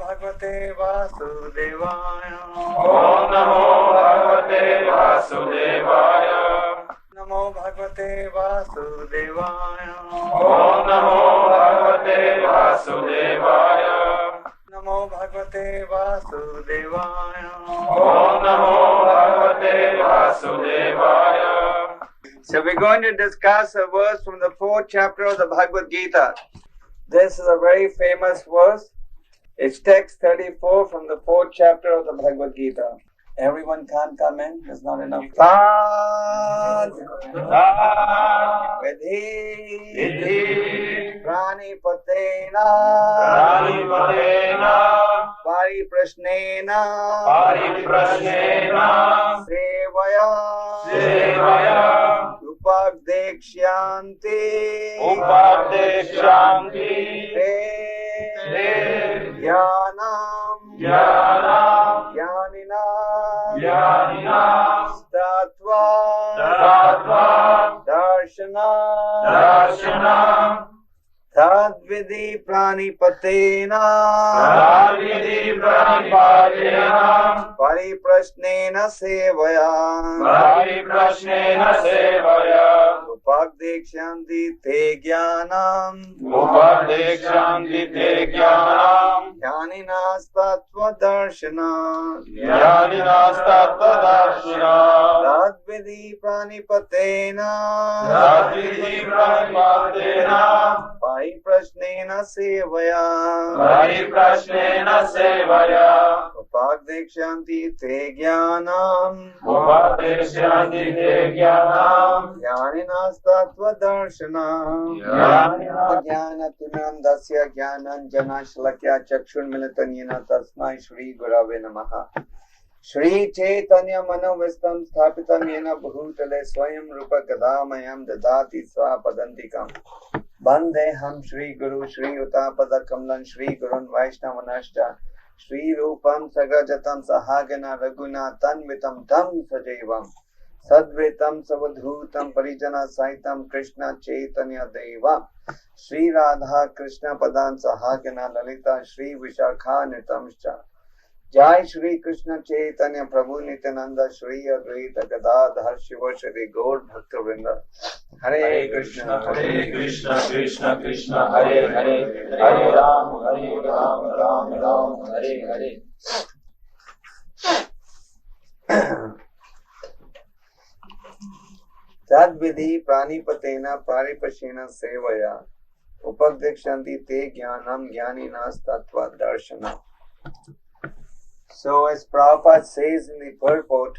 Bhagavate Vasudevaya. Om Namo Bhagavate Vasudevaya. Namo Bhagavate Vasudevaya. Om Namo Bhagavate Vasudevaya. Namo Bhagavate Vasudevaya. Om Namo Bhagavate Vasudevaya. So we're going to discuss a verse from the 4th chapter of the Bhagavad Gita. This is a very famous verse. It's text 34 from the 4th chapter of the Bhagavad Gita. Everyone can't come in, there's not enough. Tad vidhi pranipatena pariprashnena sevaya upadekshyanti Jnanam Tattva Darshanam Tadvidi Pranipatena Pariprashnena Sevaya Upadekshyanti te jnanam Jnaninas tattva darshanam Tadvidi pranipatena Pariprashnena sevaya Upadekshyanti te jnanam Jnaninas tattva darshanam Jnanatunandasya jnananjana shlakya chakshurmilitam yena tasmai Shri Gurave Namaha. Shri Chaitanya Manovistam Sthapitam Yena Bhutale Swayam Rupa Kadamayam Dadati Swapadantikam Bandeham Shri Guru Shri Utapada Kamlan Shri Gurun Vaishnavanashcha Shri Rupam Sagajatam Sahagana Raguna Tanvitam Tam Sajevam Sadvetam Savadhutam Parijana Saitam Krishna Chaitanya Deva Shri Radha Krishna Padan Sahagana Lalita Shri Vishakha Nitamscha Jai Shri Krishna Chaitanya Prabhu Nityananda Shri Advaita Gadadhar Shiva Shri Gaur Bhakta Vrinda Hare Krishna Krishna Krishna Hare Hare Hare Ram Ram Hare Hare. Tadvidhi pranipatena paripashena sevaya upadekshanti te jnanam jnaninas tattva darshanam. So as Prabhupada says in the purport,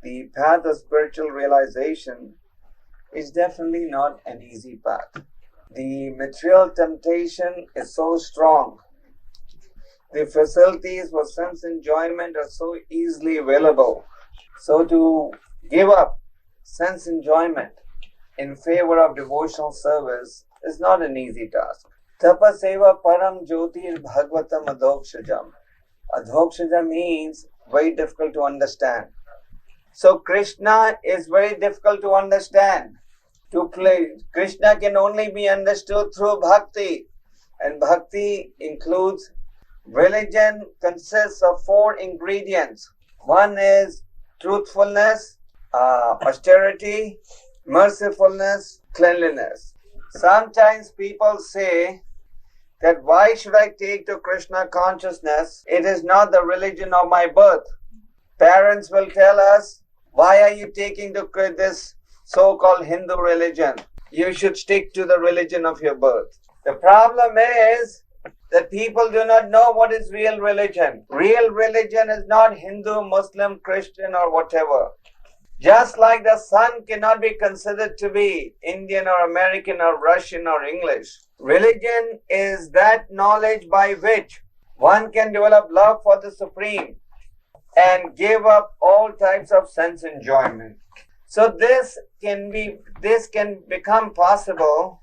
the path of spiritual realization is definitely not an easy path. The material temptation is so strong. The facilities for sense enjoyment are so easily available. So to give up sense enjoyment in favor of devotional service is not an easy task. Tapaseva param jyotir bhagavatam adhokshajam. Adhokshaja means very difficult to understand. So Krishna is very difficult to understand. To play, Krishna can only be understood through bhakti. And bhakti includes, religion consists of 4 ingredients. One is truthfulness, austerity, mercifulness, cleanliness. Sometimes people say that why should I take to Krishna consciousness? It is not the religion of my birth. Parents will tell us, why are you taking to this so-called Hindu religion? You should stick to the religion of your birth. The problem is that people do not know what is real religion. Real religion is not Hindu, Muslim, Christian or whatever. Just like the sun cannot be considered to be Indian or American or Russian or English. Religion is that knowledge by which one can develop love for the Supreme and give up all types of sense enjoyment. So this can become possible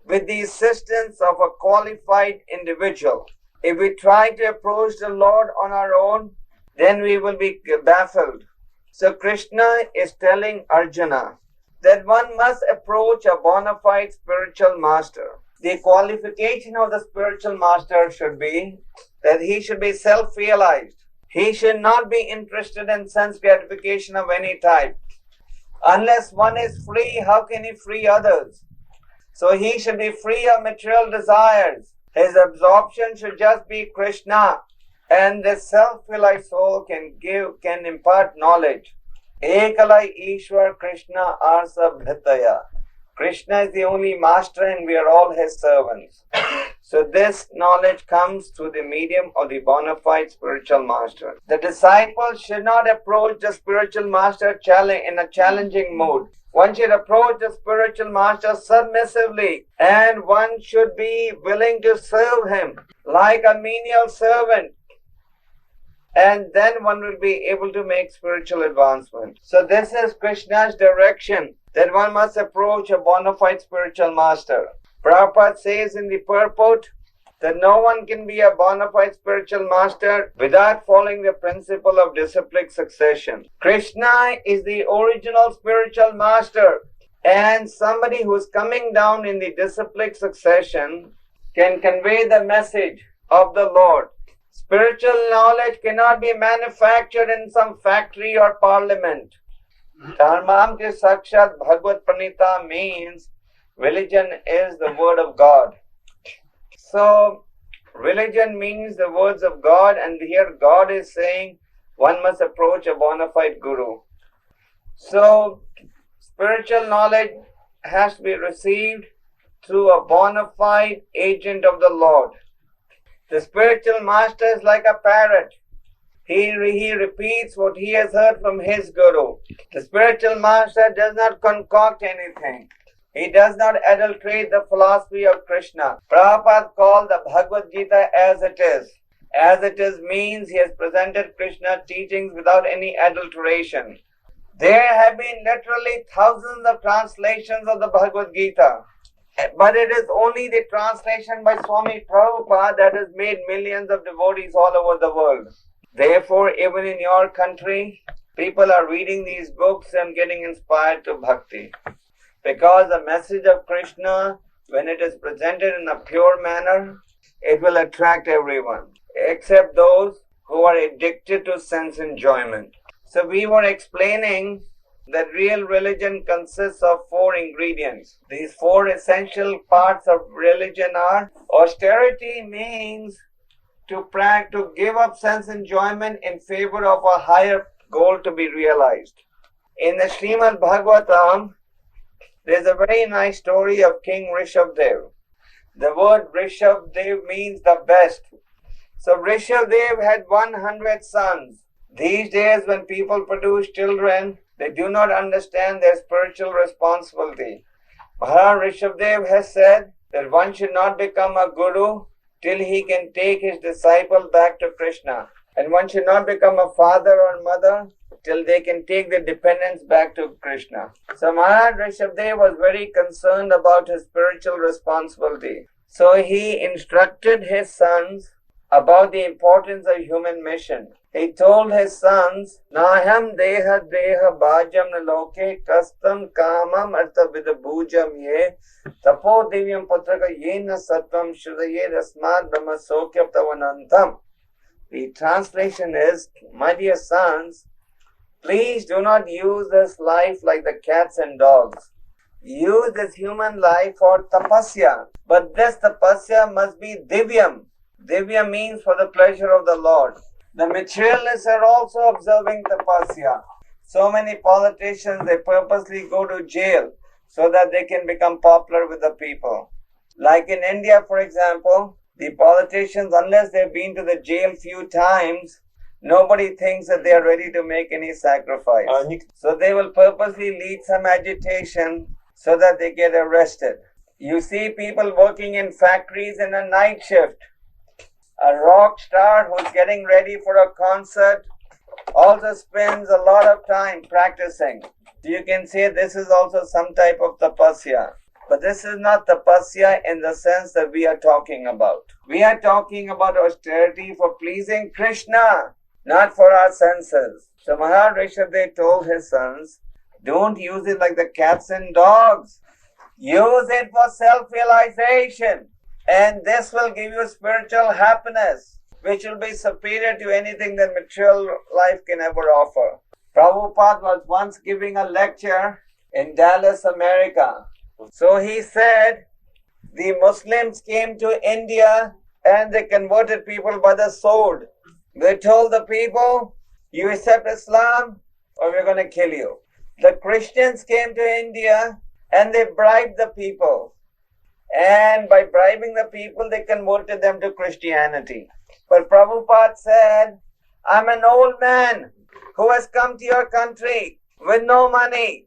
with the assistance of a qualified individual. If we try to approach the Lord on our own, then we will be baffled. So Krishna is telling Arjuna that one must approach a bona fide spiritual master. The qualification of the spiritual master should be that he should be self-realized. He should not be interested in sense gratification of any type. Unless one is free, how can he free others? So he should be free of material desires. His absorption should just be Kṛṣṇa. And the self-realized soul can impart knowledge. 𝐃𝐢𝐬𝐬𝐿 Kṛṣṇa 𝐅𝐫𝐷. Kṛṣṇa is the only master and we are all his servants. So this knowledge comes through the medium of the bona fide spiritual master. The disciple should not approach the spiritual master in a challenging mood. One should approach the spiritual master submissively, and one should be willing to serve him like a menial servant. And then one will be able to make spiritual advancement. So this is Krishna's direction, that one must approach a bona fide spiritual master. Prabhupada says in the purport that no one can be a bona fide spiritual master without following the principle of disciplic succession. Kṛṣṇa is the original spiritual master, and somebody who is coming down in the disciplic succession can convey the message of the Lord. Spiritual knowledge cannot be manufactured in some factory or parliament. Dharmam ki sakshat bhagavad pranita means religion is the word of God. So religion means the words of God, and here God is saying one must approach a bona fide guru. So spiritual knowledge has to be received through a bona fide agent of the Lord. The spiritual master is like a parrot. He repeats what he has heard from his guru. The spiritual master does not concoct anything. He does not adulterate the philosophy of Kṛṣṇa. Prabhupada called the Bhagavad Gita as it is. As it is means he has presented Kṛṣṇa's teachings without any adulteration. There have been literally thousands of translations of the Bhagavad Gita. But it is only the translation by Swami Prabhupada that has made millions of devotees all over the world. Therefore, even in your country, people are reading these books and getting inspired to bhakti. Because the message of Kṛṣṇa, when it is presented in a pure manner, it will attract everyone, except those who are addicted to sense enjoyment. So we were explaining that real religion consists of 4 ingredients. These 4 essential parts of religion are: austerity means to give up sense enjoyment in favor of a higher goal to be realized. In the Srimad Bhagavatam, there's a very nice story of King Rishabdev. The word Rishabdev means the best. So Rishabdev had 100 sons. These days when people produce children, they do not understand their spiritual responsibility. Maharaja Rishabdev has said that one should not become a guru till he can take his disciple back to Kṛṣṇa. And one should not become a father or mother till they can take the dependents back to Kṛṣṇa. So Maharaja Rishabdev was very concerned about his spiritual responsibility. So he instructed his sons about the importance of human mission. He told his sons, Naham deha bhajam naloke kastam kamam artha vidabhujam ye tapo divyam putraka yena sattvam shudaye rasmad brahma sokyam tavanantam. The translation is, my dear sons, please do not use this life like the cats and dogs. Use this human life for tapasya. But this tapasya must be divyam. Divya means for the pleasure of the Lord. The materialists are also observing tapasya. So many politicians, they purposely go to jail so that they can become popular with the people. Like in India, for example, the politicians, unless they've been to the jail few times, nobody thinks that they are ready to make any sacrifice. So they will purposely lead some agitation so that they get arrested. You see people working in factories in a night shift. A rock star who's getting ready for a concert also spends a lot of time practicing. You can say this is also some type of tapasya. But this is not tapasya in the sense that we are talking about. We are talking about austerity for pleasing Kṛṣṇa, not for our senses. So Maharaja Rishabdev told his sons, don't use it like the cats and dogs. Use it for self-realization, and this will give you spiritual happiness, which will be superior to anything that material life can ever offer. Prabhupada was once giving a lecture in Dallas, America. So he said, the Muslims came to India and they converted people by the sword. They told the people, you accept Islam or we're going to kill you. The Christians came to India and they bribed the people. And by bribing the people, they converted them to Christianity. But Prabhupada said, I'm an old man who has come to your country with no money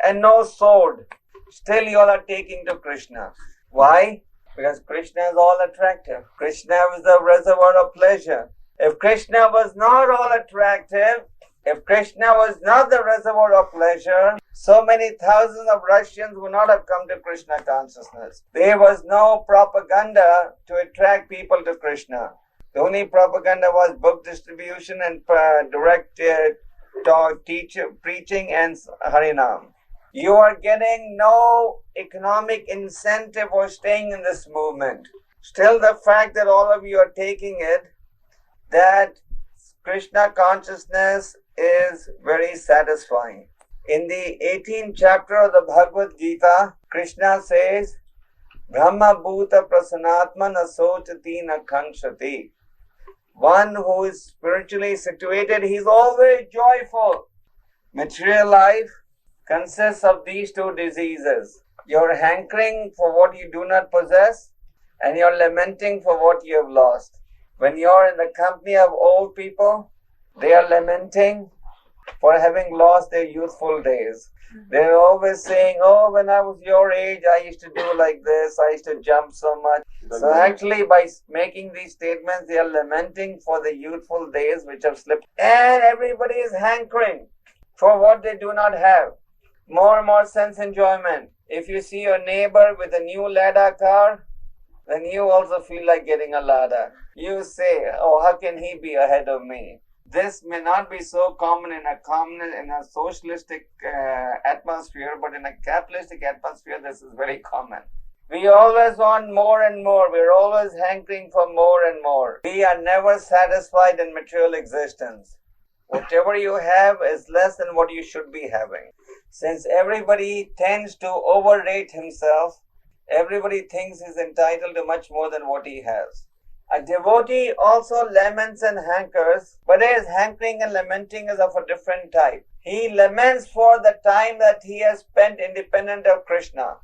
and no sword. Still you all are taking to Krishna. Why? Because Krishna is all attractive. Krishna is the reservoir of pleasure. If Krishna was not all attractive, if Krishna was not the reservoir of pleasure, so many thousands of Russians would not have come to Krishna consciousness. There was no propaganda to attract people to Krishna. The only propaganda was book distribution and direct preaching and Harinam. You are getting no economic incentive for staying in this movement. Still, the fact that all of you are taking it, that Krishna consciousness is very satisfying. In the 18th chapter of the Bhagavad Gita, Krishna says, Brahma Bhuta Prasanatma Nasotati na Kṛṣṇati. One who is spiritually situated, he is always joyful. Material life consists of these two diseases. You're hankering for what you do not possess, and you're lamenting for what you have lost. When you're in the company of old people, they are lamenting for having lost their youthful days. They're always saying, oh, when I was your age, I used to do like this, I used to jump so much. So actually, by making these statements, they are lamenting for the youthful days which have slipped. And everybody is hankering for what they do not have. More and more sense enjoyment. If you see your neighbor with a new Lada car, then you also feel like getting a Lada. You say, oh, how can he be ahead of me? This may not be so common in a socialistic atmosphere, but in a capitalistic atmosphere, this is very common. We always want more and more. We're always hankering for more and more. We are never satisfied in material existence. Whatever you have is less than what you should be having. Since everybody tends to overrate himself, everybody thinks he's entitled to much more than what he has. A devotee also laments and hankers, but his hankering and lamenting is of a different type. He laments for the time that he has spent independent of Krishna.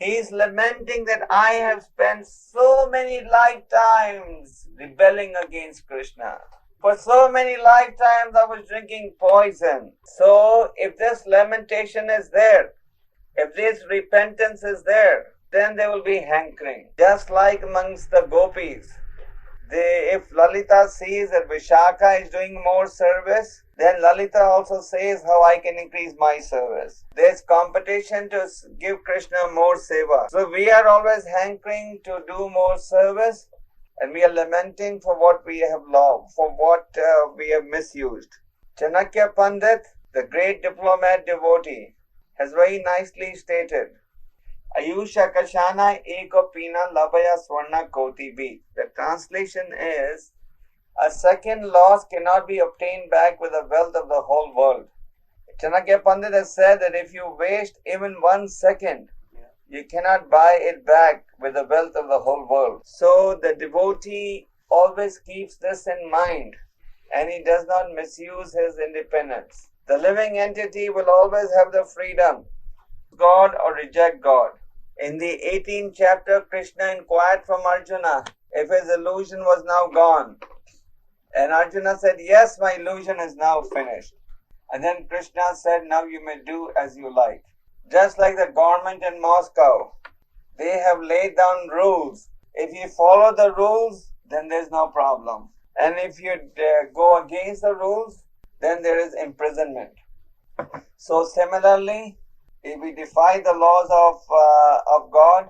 He is lamenting that I have spent so many lifetimes rebelling against Krishna. For so many lifetimes I was drinking poison. So if this lamentation is there, if this repentance is there, then there will be hankering. Just like amongst the gopis, if Lalita sees that Vishaka is doing more service, then Lalita also says how I can increase my service. There's competition to give Krishna more seva. So we are always hankering to do more service, and we are lamenting for what we have lost, for what we have misused. Chanakya Pandit, the great diplomat devotee, has very nicely stated, Ayusha Kashana Eko Pina Labaya Swarna Koti Bi. The translation is, a second loss cannot be obtained back with the wealth of the whole world. Chanakya Pandit has said that if you waste even 1 second, you cannot buy it back with the wealth of the whole world. So the devotee always keeps this in mind, and he does not misuse his independence. The living entity will always have the freedom God or reject God. In the 18th chapter, Krishna inquired from Arjuna if his illusion was now gone. And Arjuna said, yes, my illusion is now finished. And then Krishna said, now you may do as you like. Just like the government in Moscow, they have laid down rules. If you follow the rules, then there's no problem. And if you go against the rules, then there is imprisonment. So similarly, if we defy the laws of God,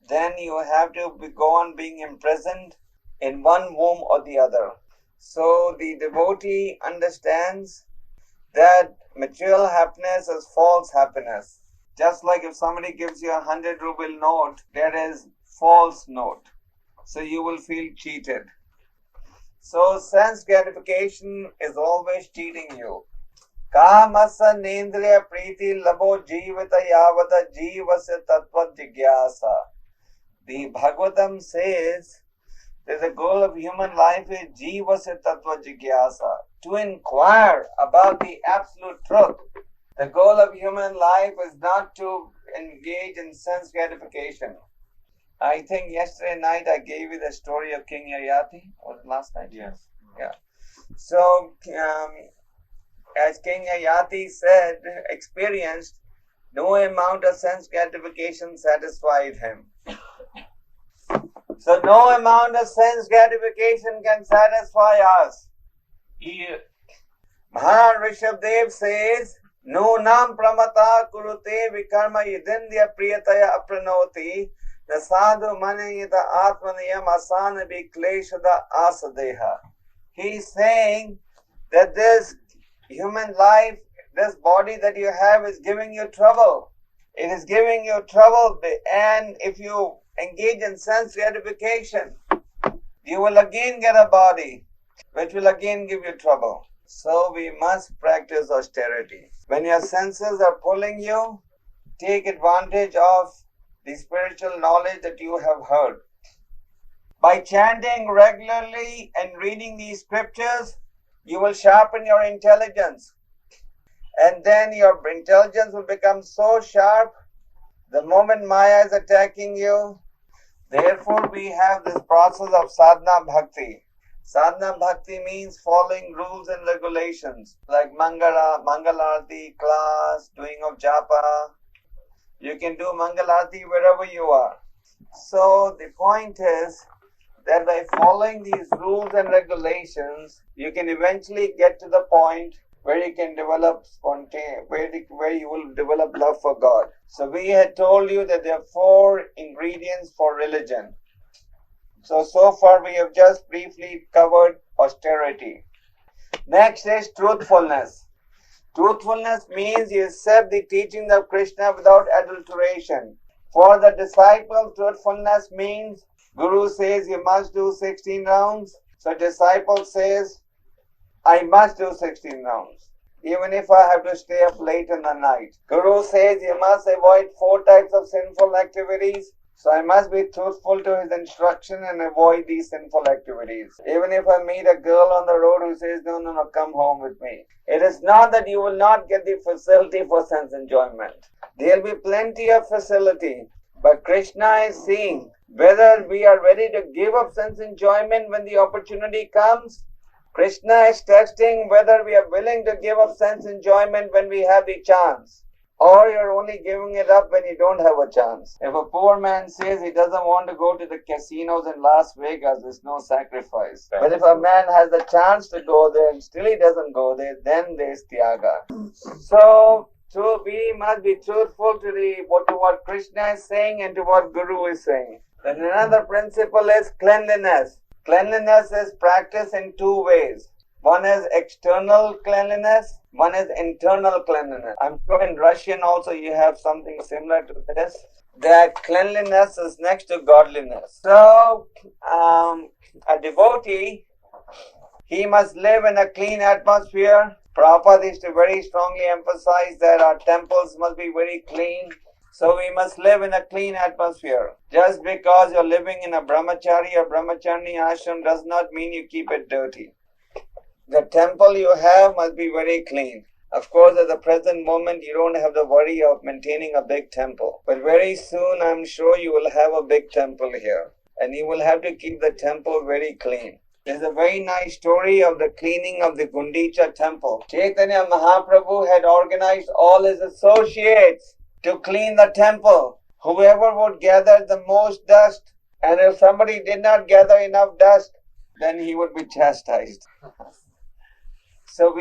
then you have to go on being imprisoned in one womb or the other. So the devotee understands that material happiness is false happiness. Just like if somebody gives you 100 ruble note, there is false note. So you will feel cheated. So sense gratification is always cheating you. Kāmasa nendriya prīti labo jīvata yavata jīvasya tattva jigyāsa. The Bhagavatam says that the goal of human life is jīvasya tattva jigyāsa, to inquire about the absolute truth. The goal of human life is not to engage in sense gratification. I think yesterday night I gave you the story of 𝐃𝐢𝐬𝐭𝐫𝐚𝐜, or last night? Yes. Yeah. So, as 𝐃𝐢𝐬𝐭𝐫𝐚𝐜 said, experienced, no amount of sense gratification satisfied him. So no amount of sense gratification can satisfy us. Maharaja Rishabhdev says, Nunam pramata kurute vikarma yidindya priyataya apranoti nasadu manayita atmanayam asana vikleshada asadeha. He is saying that this human life, this body that you have is giving you trouble. It is giving you trouble, and if you engage in sense gratification, you will again get a body, which will again give you trouble. So we must practice austerity. When your senses are pulling you, take advantage of the spiritual knowledge that you have heard. By chanting regularly and reading these scriptures, you will sharpen your intelligence. And then your intelligence will become so sharp, the moment Maya is attacking you. Therefore, we have this process of sadhana bhakti. Sadhana bhakti means following rules and regulations, like Mangalarti, class, doing of japa. You can do Mangalarti wherever you are. So the point is that by following these rules and regulations, you can eventually get to the point where you can develop where you will develop love for God. So we had told you that there are 4 ingredients for religion. So far we have just briefly covered austerity. Next is truthfulness. Truthfulness means you accept the teachings of Krishna without adulteration. For the disciple, truthfulness means Guru says you must do 16 rounds. So disciple says, I must do 16 rounds, even if I have to stay up late in the night. Guru says you must avoid 4 types of sinful activities. So I must be truthful to his instruction and avoid these sinful activities. Even if I meet a girl on the road who says, no, come home with me. It is not that you will not get the facility for sense enjoyment. There will be plenty of facility. But Krishna is seeing whether we are ready to give up sense enjoyment when the opportunity comes. Krishna is testing whether we are willing to give up sense enjoyment when we have the chance. Or you're only giving it up when you don't have a chance. If a poor man says he doesn't want to go to the casinos in Las Vegas, there's no sacrifice. But if a man has the chance to go there and still he doesn't go there, then there's tyaga. So we must be truthful to what Krishna is saying and to what Guru is saying. Then another principle is cleanliness. Cleanliness is practiced in 2 ways. One is external cleanliness, one is internal cleanliness. I'm sure in Russian also you have something similar to this. That cleanliness is next to godliness. So, a devotee, he must live in a clean atmosphere. Prabhupada used to very strongly emphasize that our temples must be very clean. So we must live in a clean atmosphere. Just because you're living in a brahmachari or brahmacharni ashram does not mean you keep it dirty. The temple you have must be very clean. Of course, at the present moment, you don't have the worry of maintaining a big temple. But very soon, I'm sure you will have a big temple here. And you will have to keep the temple very clean. There's a very nice story of the cleaning of the Gundicha temple. Chaitanya Mahaprabhu had organized all his associates to clean the temple. Whoever would gather the most dust, and if somebody did not gather enough dust, then he would be chastised. So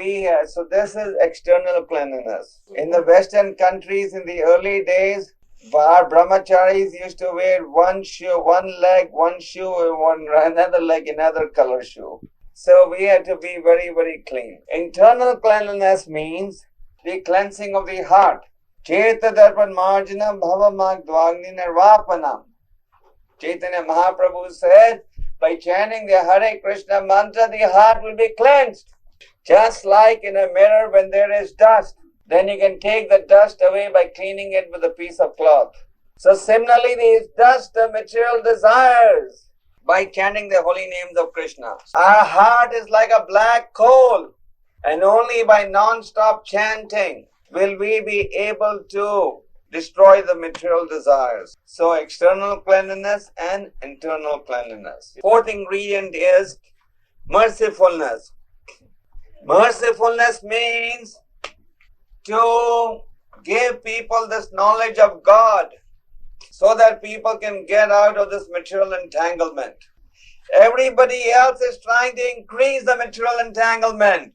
this is external cleanliness. In the Western countries in the early days, our brahmacharis used to wear one shoe, one leg, one shoe, another leg, another color shoe. So we had to be very, very clean. Internal cleanliness means the cleansing of the heart. Cheta darpan marjana bhava magdvagni nirvapanam. Chaitanya Mahaprabhu said, by chanting the Hare Krishna mantra, the heart will be cleansed. Just like in a mirror when there is dust, then you can take the dust away by cleaning it with a piece of cloth. So similarly, there is dust of material desires by chanting the holy names of Krishna. Our heart is like a black coal, and only by non-stop chanting will we be able to destroy the material desires. So external cleanliness and internal cleanliness. Fourth ingredient is mercifulness. Mercifulness means to give people this knowledge of God so that people can get out of this material entanglement. Everybody else is trying to increase the material entanglement,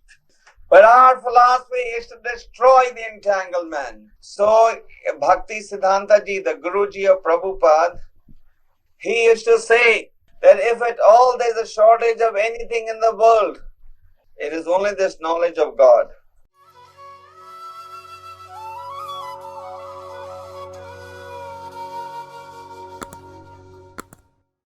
but our philosophy is to destroy the entanglement. So Bhakti Siddhanta Ji, the Guruji of Prabhupada, he used to say that if at all there is a shortage of anything in the world, it is only this knowledge of God.